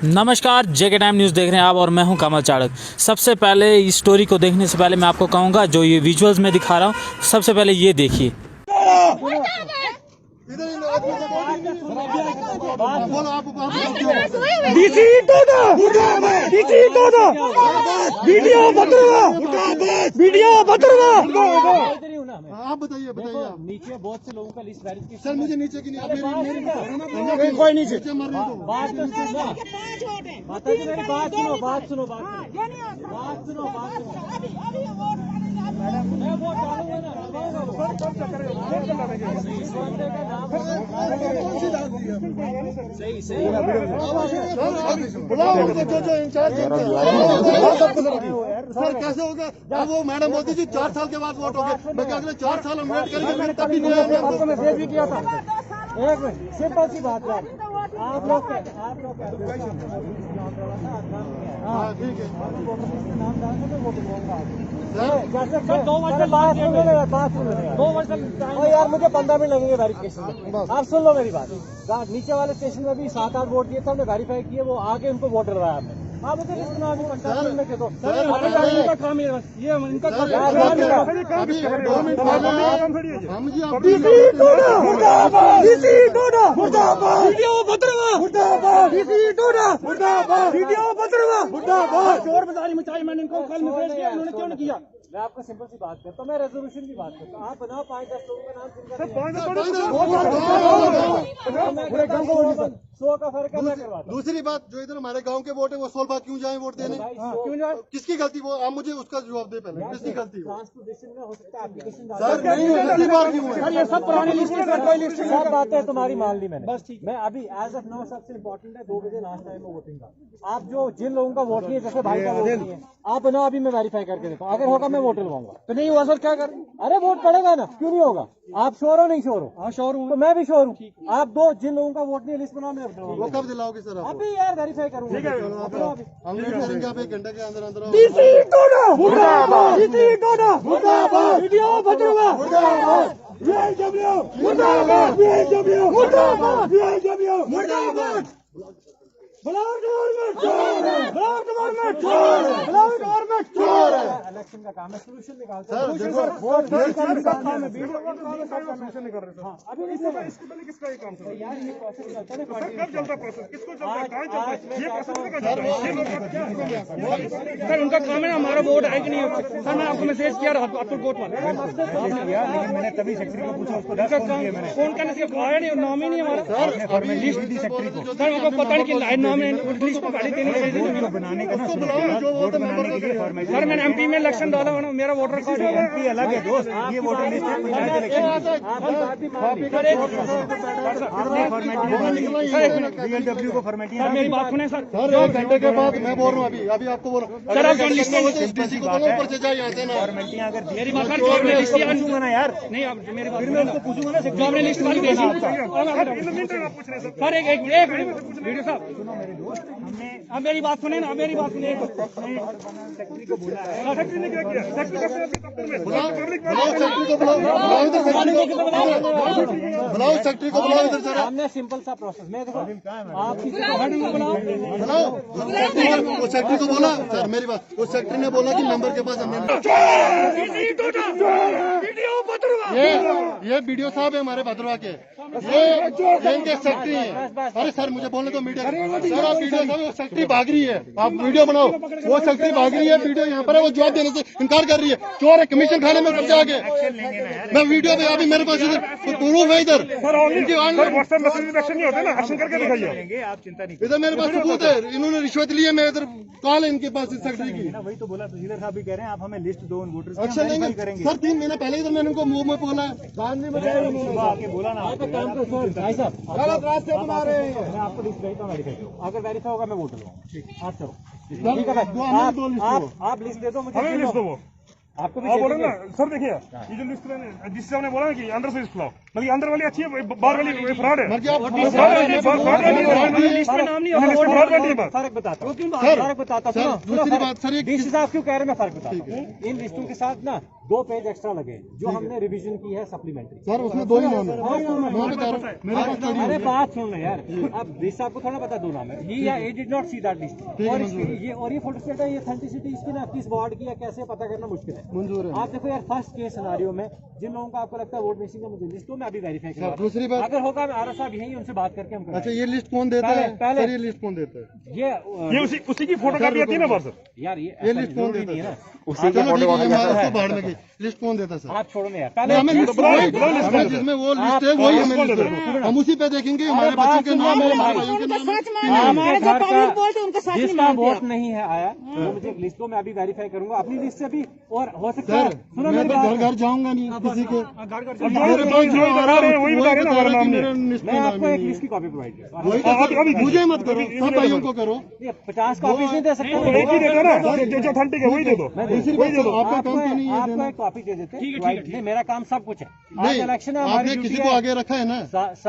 नमस्कार, जेके time news देख रहे हैं आप और मैं हूं कमल चाड़क। सबसे पहले इस स्टोरी को देखने से पहले मैं आपको कहूंगा जो ये विजुअल्स में दिखा रहा हूं, सबसे पहले ये देखिए। आप बताइए नीचे बहुत से लोगों का लिस्ट वेरिफिकेशन। सर मुझे नीचे की नहीं कोई नीचे बात सुनो सही सर कैसे होगा? अब वो मैडम बोलती थी 4 साल के बाद वोट हो गए। मैं क्या अगले 4 साल हम वेट करेंगे, तब भी नहीं आया। आपको मैसेज भी किया था। एक मिनट, सिंपल सी बात है, आप लोग हाँ ठीक है नाम डालने में वोट दूंगा। सर 2 वर्ष यार मुझे 15 मिनट लगेंगे वेरिफिकेशन में। आप सुन लो मेरी बात। नीचे वाले स्टेशन में भी 7-8 वोट दिए थे, हमने वेरीफाई किए, वो आके उनको वोट डलवाया हमने। आप मुझे लिस्ट बना दी 50 मिनट में दो। इनका काम है, ये इनका चोर बाजारी मचाई। मैंने इनको कल मैसेज किया, उन्होंने क्यों नहीं किया? मैं आपको सिंपल सी बात करता हूँ, मैं रेजोल्यूशन की बात करता हूँ। आप बनाओ 5-10 लोगों का नाम सौ का फर्क है। दूसरी बात, जो इधर हमारे गांव के वोट है वो 16 बार क्यों जाए वोट देने? क्यों जाए? किसकी गलती? वो आप मुझे उसका जवाब दे पहले। किसकी गलती? ट्रांसपोर्टेशन में हो सकता है एप्लीकेशन सर नहीं है, कितनी बार क्यों है? ये सब पुरानी लिस्ट है, कोई लिस्ट सब बातें तुम्हारी मान ली मैंने। बस ठीक, मैं अभी एज ऑफ नाउ सबसे इम्पोर्टेंट है 2 बजे लास्ट टाइम है वोटिंग का। आप जो जिन लोगों का वोट नहीं है, जैसे भाई का वोट नहीं है, आप बनाओ, अभी मैं वेरीफाई करके देता हूँ। अगर होगा मैं वोट लूंगा, तो नहीं हुआ सर क्या कर? अरे वोट पड़ेगा ना, क्यों नहीं होगा? आप श्योर हो? नहीं श्योर हो? हाँ श्योर हूँ, तो मैं भी श्योर हूँ। आप दो जिन लोगों का वोट नहीं लिस्ट बनाओ, मैं वो कब दिलाओगे सर? आप अभी यार वेरीफाई करूंगा। हम वेट करेंगे, आप 1 घंटे के अंदर अंदर इलेक्शन का काम है, सोल्यूशन निकालते हैं। अभी किसका ये काम चल यार, ये प्रोसेस चलता है। कब चलता प्रोसेस? किसको चलता है? कहाँ चलता है? ये प्रोसेस का सर उनका काम है, हमारा वोट है कि नहीं? सर मैं आपको मैसेज किया रहा अतुल कोटवाल, लेकिन मैंने तभी सेक्रेटरी को पूछा, उसको फोन करने से आया नहीं, नाम ही नहीं हमारा। लिस्ट दी सेक्रेटरी को, सर उनको पता नहीं कि लाइन नाम है, लिस्ट को पहले देनी चाहिए बनाने का। वोट बनाने के लिए सर मैंने एमपी में इलेक्शन डाला, मेरा वोटर कार्ड एमपी अलग है दोस्त, ये वोटर लिस्ट है पंचायत इलेक्शन को फॉर्मेलिटी। मेरी बात सुने सर, 1 घंटे के बाद मैं बोल रहा हूँ। अभी आपको बोल रहा हूँ, सर आप लिस्ट डीसी को बोलो ऊपर से जाए यहाँ से ना। फॉर्मेलिटियां अगर मेरी बात पूछूंगा ना यार, नहीं आप मेरी बात, फिर मैं उसको पूछूंगा ना जो आपने लिस्ट वाली भेजी। सर एक वीडियो साहब सुनो मेरे दोस्त, हमने अब मेरी बात सुने ना, मेरी बात सुने। सेक्रेटरी को बोला है, सेक्रेटरी ने क्या किया? सेक्रेटरी बुलाओ सेक्रेटरी को, बुलाओ इधर सर। हमने सिंपल सा प्रोसेस में देखो, आप किसी को बुलाओ वो सेक्रेटरी को बोला। सर मेरी बात, वो सेक्रेटरी ने बोला कि मेंबर के पास ये वीडियो साहब है हमारे भद्रवा के, ये इनके सेक्रेटरी है। अरे सर मुझे बोलने दो मीडिया सर, आप वीडियो साहब, वो सेक्रेटरी भाग रही है, आप वीडियो बनाओ। वो सेक्रेटरी भाग रही है, वीडियो यहाँ पर है, वो जवाब देने से इनकार कर रही है। चोर है, कमीशन खाने में कब्जा आगे। मैं वीडियो पे अभी मेरे पास इधर प्रूफ है, इधर व्हाट्सएप मैसेज एक्शन नहीं होता ना, एक्शन करके दिखाइए। आप चिंता नहीं, इधर मेरे पास सबूत है, इन्होंने रिश्वत ली है। मैं इधर कॉल है इनके पास सेक्रेटरी की। वही तो बोला, तहसीलदार साहब भी कह रहे हैं आप हमें लिस्ट दो उन वोटर्स की, एक्शन लेंगे सर। 3 महीने पहले इधर मैंने उनको मुंह में बोला है, आके बोला ना भाई साहब गलत रास्ते बना रहे हैं। मैं आपको लिस्ट भेजता हूँ, वेरीफाई करो। अगर वेरीफाई होगा मैं वोट लूंगा। आप चलो ठीक है भाई, आप लिस्ट दे दो मुझे, हमें लिस्ट दो। वो आपको भी आप बोल रहे ना सर, देखिए ये जो लिस्ट जिससे हमने बोला ना कि अंदर से लिस्ट लाओ, मतलब अंदर वाली अच्छी है, बाहर वाली फ्रॉड है। मर्जी आप लिस्ट में नाम नहीं फर्क बताता हूँ, फर्क बताता हूँ। सर, दूसरी बात, सर, ये डीसी साहब क्यों कह रहे हैं, मैं फर्क बताता हूँ। इन लिस्टों के साथ ना 2 पेज एक्स्ट्रा लगे जो हमने रिवीजन की है सप्लीमेंट्री। सर उसमें 2 ही नाम है, मैं बता रहा हूँ, मेरे पास पड़ी अरे है। बात सुन रहे यार, अब डीसी साहब को थोड़ा पता 2 नाम है, ये did not see that list. और ये फोटो स्टेट है, ये ऑथेंटिसिटी इसकी ना किस वार्ड की है कैसे पता करना मुश्किल है। मंजूर है। आप देखो यार, फर्स्ट केस सिनारियो में जिन लोगों का आपको लगता है वोट मिसिंग है, मुझे लिस्ट दो, मैं अभी वेरीफाई करूंगा। दूसरी बात, अगर होगा मैं आरएस साहब यहीं उनसे बात करके हम अच्छा ये लिस्ट कौन देता है? पहले- सर ये लिस्ट कौन देता है? ये उसी की फोटो कॉपी आती है ना बाहर सर। यार ये लिस्ट कौन देता नहीं है है? ना, चलो ठीक है, ये हमारे उसको बाहर लगे, लिस्ट कौन देता है सर? आप छोड़ो ना यार, नहीं, पहले हमें लिस्ट हमें जिसमें वो लिस्ट है वही हमें लिस्ट दो। हम उसी पे देखेंगे हमारे बच्चों के नाम है, हमारे भाइयों के नाम है। हमारे जो पब्लिक बोलते हैं उनका साथ नहीं जिसका मानते वोट आप। नहीं है आया वो मुझे एक लिस्ट दो, मैं अभी वेरीफाई करूंगा अपनी लिस्ट से भी। और हो सकता है, सर सुनो मैं मेरी तो बात, घर घर जाऊंगा नहीं किसी के, जो बता रहे हैं वही बता रहे हैं ना हमारा नाम मेरा नहीं। लिस्ट मैं में नाम आपको ही एक नहीं लिस्ट है। की कॉपी प्रोवाइड करूंगा। वही तो सर, मुझे मत करो, सब भाइयों को करो। 50 कॉपीज नहीं दे सकते, एक ही दे दो ना, जो ऑथेंटिक है वही दे दो। दूसरी बात सर, आपका काम तो नहीं है आपको देना। एक कॉपी दे देते हैं, मेरा काम सब कुछ है। आज नहीं, इलेक्शन है, हमारी आपने ड्यूटी किसी को है। आगे रखा है ना,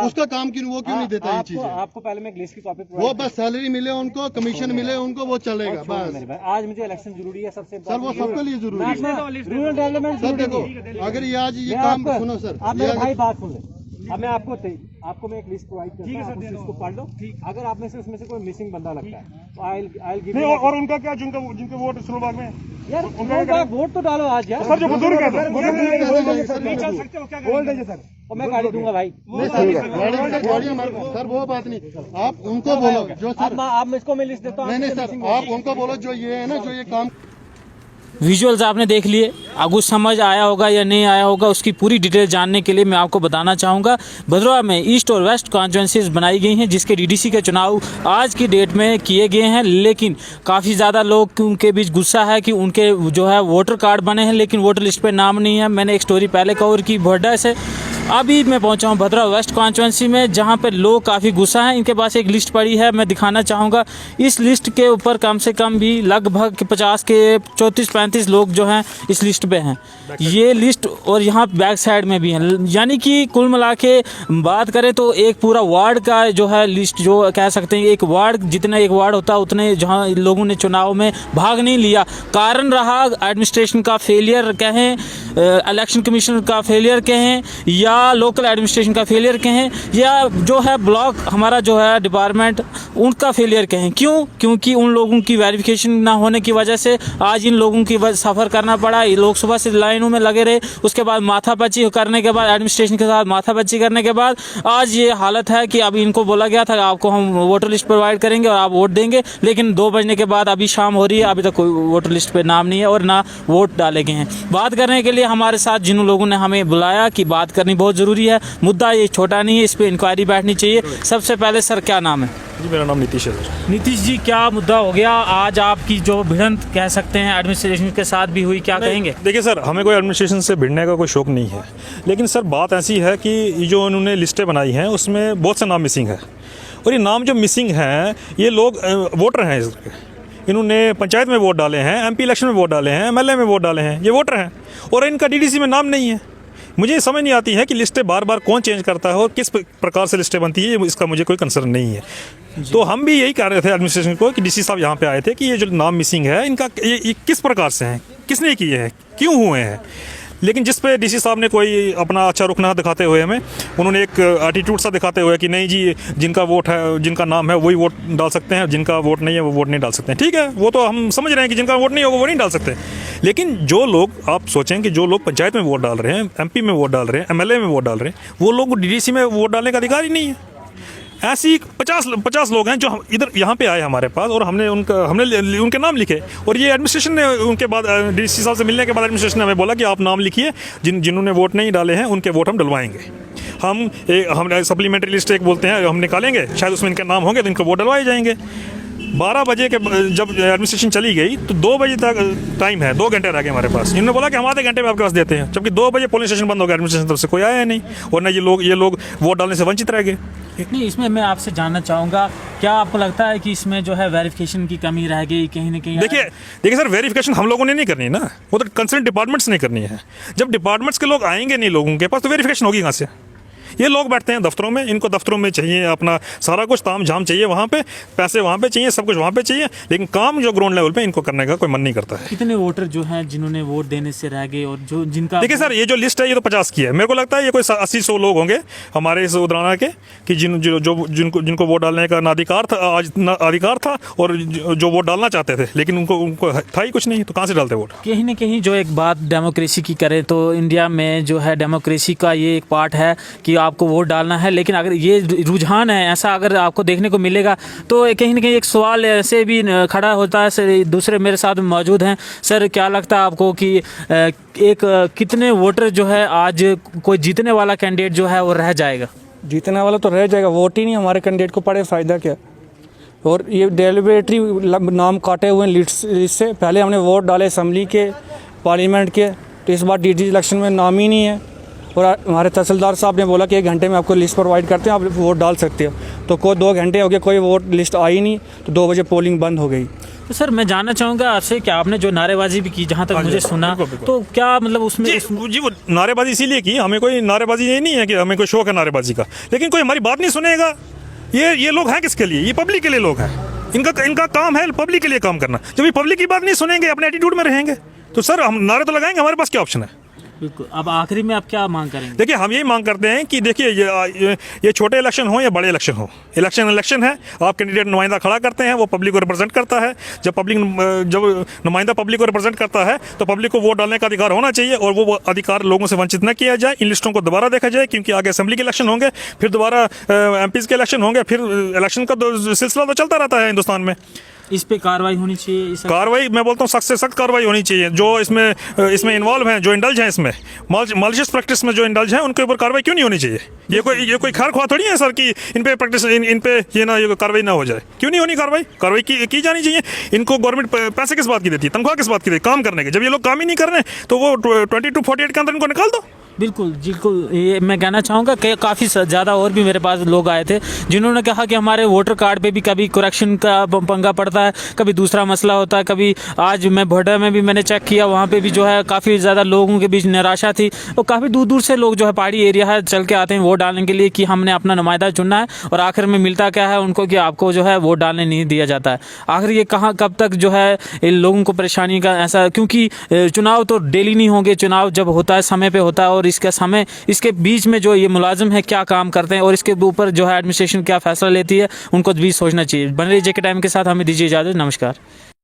उसका काम क्यों वो क्यों नहीं देता ये चीजें? आपको पहले मैं एक लिस्ट की कॉपी वो बस सैलरी मिले उनको, कमीशन मिले उनको, वो चलेगा बस। मेरे भाई, आज मुझे इलेक्शन जरूरी है सबसे सर वो सबके लिए जरूरी है। रूरल डेवलपमेंट सर जरूरी देखो, नहीं है। अगर ये आज ये मैं काम आपको- सुनो सर, आप ये मेरे अगर- भाई बात सुन ले। अब मैं आपको मैं एक लिस्ट प्रोवाइड करता हूँ, आप उस लिस्ट को पढ़ लो। अगर आप में से उसमें से कोई मिसिंग बंदा लगता है तो I'll give नहीं, you- और उनका क्या, जिनके वोट स्लोबाग में यार उनका वोट तो डालो आज यार। सर, जो बुजुर्ग है तो और मैं गाड़ी दूंगा भाई। नहीं सर, गाड़ी हमारे सर वो बात नहीं, आप उनको बोलो जो सर, आप मुझको मैं लिस्ट देता हूँ। नहीं नहीं सर, आप उनको बोलो जो ये है ना, जो ये काम विजुअल्स आपने देख लिए, आपको समझ आया होगा या नहीं आया होगा उसकी पूरी डिटेल जानने के लिए मैं आपको बताना चाहूँगा। भदरवा में ईस्ट और वेस्ट कॉन्स्टिट्यूंसीज बनाई गई हैं जिसके डीडीसी के चुनाव आज की डेट में किए गए हैं, लेकिन काफ़ी ज़्यादा लोग उनके बीच गुस्सा है कि उनके जो है वोटर कार्ड बने हैं लेकिन वोटर लिस्ट पे नाम नहीं है। मैंने एक स्टोरी पहले कवर की भोडा से। अभी मैं पहुंचा हूं भद्रा वेस्ट कॉन्स्टिट्यूंसी में जहां पे लोग काफ़ी गुस्सा हैं। इनके पास एक लिस्ट पड़ी है, मैं दिखाना चाहूँगा। इस लिस्ट के ऊपर कम से कम भी लगभग 50 के 34-35 लोग जो हैं इस लिस्ट पे हैं। ये लिस्ट और यहाँ बैक साइड में भी हैं, यानी कि कुल मिला के बात करें तो एक पूरा वार्ड का जो है लिस्ट, जो कह सकते हैं एक वार्ड, जितना एक वार्ड होता है उतने जहाँ लोगों ने चुनाव में भाग नहीं लिया। कारण रहा एडमिनिस्ट्रेशन का फेलियर कहें, इलेक्शन कमीशन का फेलियर कहें, या लोकल एडमिनिस्ट्रेशन का फेलियर कहें, या जो है ब्लॉक हमारा जो है डिपार्टमेंट उनका फेलियर कहें। क्यों? क्योंकि उन लोगों की वेरिफिकेशन ना होने की वजह से आज इन लोगों की सफ़र करना पड़ा। ये लोग सुबह से लाइनों में लगे रहे, उसके बाद माथापच्ची करने के बाद, एडमिनिस्ट्रेशन के साथ माथापच्ची करने के बाद आज ये हालत है कि अभी इनको बोला गया था आपको हम वोटर लिस्ट प्रोवाइड करेंगे और आप वोट देंगे, लेकिन 2 बजने के बाद अभी शाम हो रही है, अभी तक कोई वोटर लिस्ट पे नाम नहीं है और ना वोट डाले गए हैं। बात करने के लिए हमारे साथ जिन लोगों ने हमें बुलाया कि बात करनी बहुत ज़रूरी है, मुद्दा ये छोटा नहीं है, इस पर इंक्वायरी बैठनी चाहिए। सबसे पहले सर क्या नाम है? जी मेरा नाम नीतीश है सर। नीतीश जी, क्या मुद्दा हो गया आज आपकी जो भिड़ंत कह सकते हैं एडमिनिस्ट्रेशन के साथ भी हुई, क्या कहेंगे? देखिए सर, हमें कोई एडमिनिस्ट्रेशन से भिड़ने का कोई शौक नहीं है, लेकिन सर बात ऐसी है कि ये जो उन्होंने लिस्टें बनाई हैं उसमें बहुत से नाम मिसिंग है, और ये नाम जो मिसिंग हैं ये लोग वोटर हैं। इन्होंने पंचायत में वोट डाले हैं, एमपी इलेक्शन में वोट डाले हैं, एमएलए में वोट डाले हैं, ये वोटर हैं, और इनका डीडीसी में नाम नहीं है। मुझे समझ नहीं आती है कि लिस्टें बार बार कौन चेंज करता है और किस प्रकार से लिस्टें बनती है, इसका मुझे कोई कंसर्न नहीं है। तो हम भी यही कह रहे थे एडमिनिस्ट्रेशन को कि डीसी साहब यहाँ पे आए थे कि ये जो नाम मिसिंग है इनका ये किस प्रकार से हैं, किसने किए हैं, क्यों हुए हैं। लेकिन जिस पे डीसी साहब ने कोई अपना अच्छा रुख ना दिखाते हुए हमें, उन्होंने एक एटीट्यूड सा दिखाते हुए कि नहीं जी जिनका वोट है, जिनका नाम है वही वोट डाल सकते हैं, जिनका वोट नहीं है वो वोट नहीं डाल सकते हैं। ठीक है, वो तो हम समझ रहे हैं कि जिनका वोट नहीं होगा वो नहीं डाल सकते, लेकिन जो लोग, आप सोचें कि जो लोग पंचायत में वोट डाल रहे हैं, एमपी में वोट डाल रहे हैं, एमएलए में वोट डाल रहे हैं, वो लोग डीडीसी में वोट डालने का अधिकार ही नहीं है। ऐसी 50 लोग हैं जो इधर यहाँ पे आए हमारे पास, और हमने उनके नाम लिखे, और ये एडमिनिस्ट्रेशन ने उनके बाद डीसी साहब से मिलने के बाद एडमिनिस्ट्रेशन ने हमें बोला कि आप नाम लिखिए, जिन्होंने वोट नहीं डाले हैं उनके वोट हम डलवाएंगे। हम सप्लीमेंट्री लिस्ट एक बोलते हैं, हम निकालेंगे, शायद उसमें इनके नाम होंगे तो इनके वोट डलवाए जाएंगे। 12 बजे के जब एडमिनिस्ट्रेशन चली गई तो 2 बजे तक टाइम है, 2 घंटे रह गए हमारे पास। इन्होंने बोला कि हम आधे घंटे में आपके पास देते हैं, जबकि 2 बजे पोलिंग स्टेशन बंद हो गया, एडमिनिस्ट्रेशन तरफ से कोई आया नहीं, और ना ये लोग वोट डालने से वंचित रह गए। नहीं, इसमें मैं आपसे जानना चाहूँगा, क्या आपको लगता है कि इसमें जो है वेरिफिकेशन की कमी रह गई कहीं ना कहीं? देखिए सर, वेरिफिकेशन हम लोगों ने नहीं करनी ना, वो तो कंसर्न डिपार्टमेंट्स ने करनी है। जब डिपार्टमेंट्स के लोग आएंगे नहीं लोगों के पास तो वेरिफिकेशन होगी कहाँ से? ये लोग बैठते हैं दफ्तरों में, इनको दफ्तरों में चाहिए अपना सारा कुछ ताम झाम चाहिए, वहाँ पे पैसे वहाँ पे चाहिए, सब कुछ वहाँ पे चाहिए, लेकिन काम जो ग्राउंड लेवल पे इनको करने का कोई मन नहीं करता है। कितने वोटर जो हैं जिन्होंने वोट देने से रह गए और जो जिनका देखिए सर, ये जो लिस्ट है ये तो 50 की है। मेरे को लगता है ये कोई 80-100 लोग होंगे हमारे इस उदराना के कि जिनको वोट डालने का अधिकार था और जो वोट डालना चाहते थे, लेकिन उनको था ही कुछ नहीं, तो कहाँ से डालते वोट। कहीं ना कहीं जो एक बात डेमोक्रेसी की करें तो इंडिया में जो है डेमोक्रेसी का ये एक पार्ट है कि आपको वोट डालना है, लेकिन अगर ये रुझान है ऐसा अगर आपको देखने को मिलेगा तो कहीं ना कहीं एक सवाल ऐसे भी खड़ा होता है। सर दूसरे मेरे साथ मौजूद हैं, सर क्या लगता है आपको कि कितने वोटर जो है आज कोई जीतने वाला कैंडिडेट जो है वो रह जाएगा? जीतने वाला तो रह जाएगा, वोट ही नहीं हमारे कैंडिडेट को पड़े, फ़ायदा क्या। और ये डेलिबरेटरी नाम काटे हुए हैं लिस्ट से। पहले हमने वोट डाले असम्बली के, पार्लियामेंट के, तो इस बार डीडी इलेक्शन में नाम ही नहीं है। और हमारे तहसीलदार साहब ने बोला कि 1 घंटे में आपको लिस्ट प्रोवाइड करते हैं, आप वोट डाल सकते हो। तो कोई 2 घंटे हो गए, कोई वोट लिस्ट आई नहीं, तो 2 बजे पोलिंग बंद हो गई। तो सर मैं जानना चाहूँगा आपसे कि आपने जो नारेबाजी भी की, जहाँ तक मुझे सुना, तो क्या मतलब उसमें जी वो नारेबाजी इसीलिए की, हमें कोई नारेबाजी ये नहीं है कि हमें कोई शौक है नारेबाजी का, लेकिन कोई हमारी बात नहीं सुनेगा। ये लोग हैं किसके लिए? ये पब्लिक के लिए लोग हैं। इनका काम है पब्लिक के लिए काम करना। जब ये पब्लिक की बात नहीं सुनेंगे, अपने एटीट्यूड में रहेंगे, तो सर हम नारे तो लगाएंगे, हमारे पास क्या ऑप्शन है। बिल्कुल। अब आखिरी में आप क्या मांग करेंगे? देखिए हम यही मांग करते हैं कि देखिए ये छोटे इलेक्शन हो या बड़े इलेक्शन हो, इलेक्शन है, आप कैंडिडेट नुमाइंदा खड़ा करते हैं, वो पब्लिक को रिप्रेजेंट करता है। जब नुमाइंदा पब्लिक को रिप्रेजेंट करता है तो पब्लिक को वोट डालने का अधिकार होना चाहिए, और वो अधिकार लोगों से वंचित न किया जाए। इन लिस्टों को दोबारा देखा जाए, क्योंकि आगे असेंबली के इलेक्शन होंगे, फिर दोबारा MPs के इलेक्शन होंगे, फिर इलेक्शन का सिलसिला तो चलता रहता है हिंदुस्तान में। इस पे कार्रवाई होनी चाहिए। कार्रवाई मैं बोलता हूँ सख्त से सख्त कार्रवाई होनी चाहिए। जो इसमें इन्वॉल्व हैं, जो इंडल्ज हैं, इसमें मालिशियस प्रैक्टिस में जो इंडल्ज हैं, उनके ऊपर कार्रवाई क्यों नहीं होनी चाहिए? ये कोई खैर ख्वाह थोड़ी है सर कि इन पे प्रैक्टिस इन पे ये कार्रवाई ना हो जाए। क्यों नहीं होनी कार्रवाई की जानी चाहिए। इनको गवर्नमेंट पैसे किस बात की देती है, तनख्वाह किस बात की देती है? काम करने के। जब ये लोग काम ही नहीं कर रहे तो वो 22 48 के अंदर इनको निकाल दो। बिल्कुल ये मैं कहना चाहूँगा कि काफ़ी ज़्यादा और भी मेरे पास लोग आए थे जिन्होंने कहा कि हमारे वोटर कार्ड पे भी कभी करेक्शन का पंगा पड़ता है, कभी दूसरा मसला होता है, कभी आज मैं भोडा में भी मैंने चेक किया, वहाँ पे भी जो है काफ़ी ज़्यादा लोगों के बीच निराशा थी। और काफ़ी दूर से लोग जो है पहाड़ी एरिया है चल के आते हैं वोट डालने के लिए कि हमने अपना नुमाइंदा चुनना है, और आखिर में मिलता क्या है उनको कि आपको जो है वोट डालने नहीं दिया जाता है। आखिर ये कहाँ कब तक जो है इन लोगों को परेशानी का ऐसा, क्योंकि चुनाव तो डेली नहीं होंगे, चुनाव जब होता है समय पर होता है, और इसका समय इसके बीच में जो ये मुलाजिम है क्या काम करते हैं और इसके ऊपर जो है एडमिनिस्ट्रेशन क्या फैसला लेती है, उनको भी सोचना चाहिए। बने रहिए JK टाइम के साथ, हमें दीजिए इजाज़त। नमस्कार।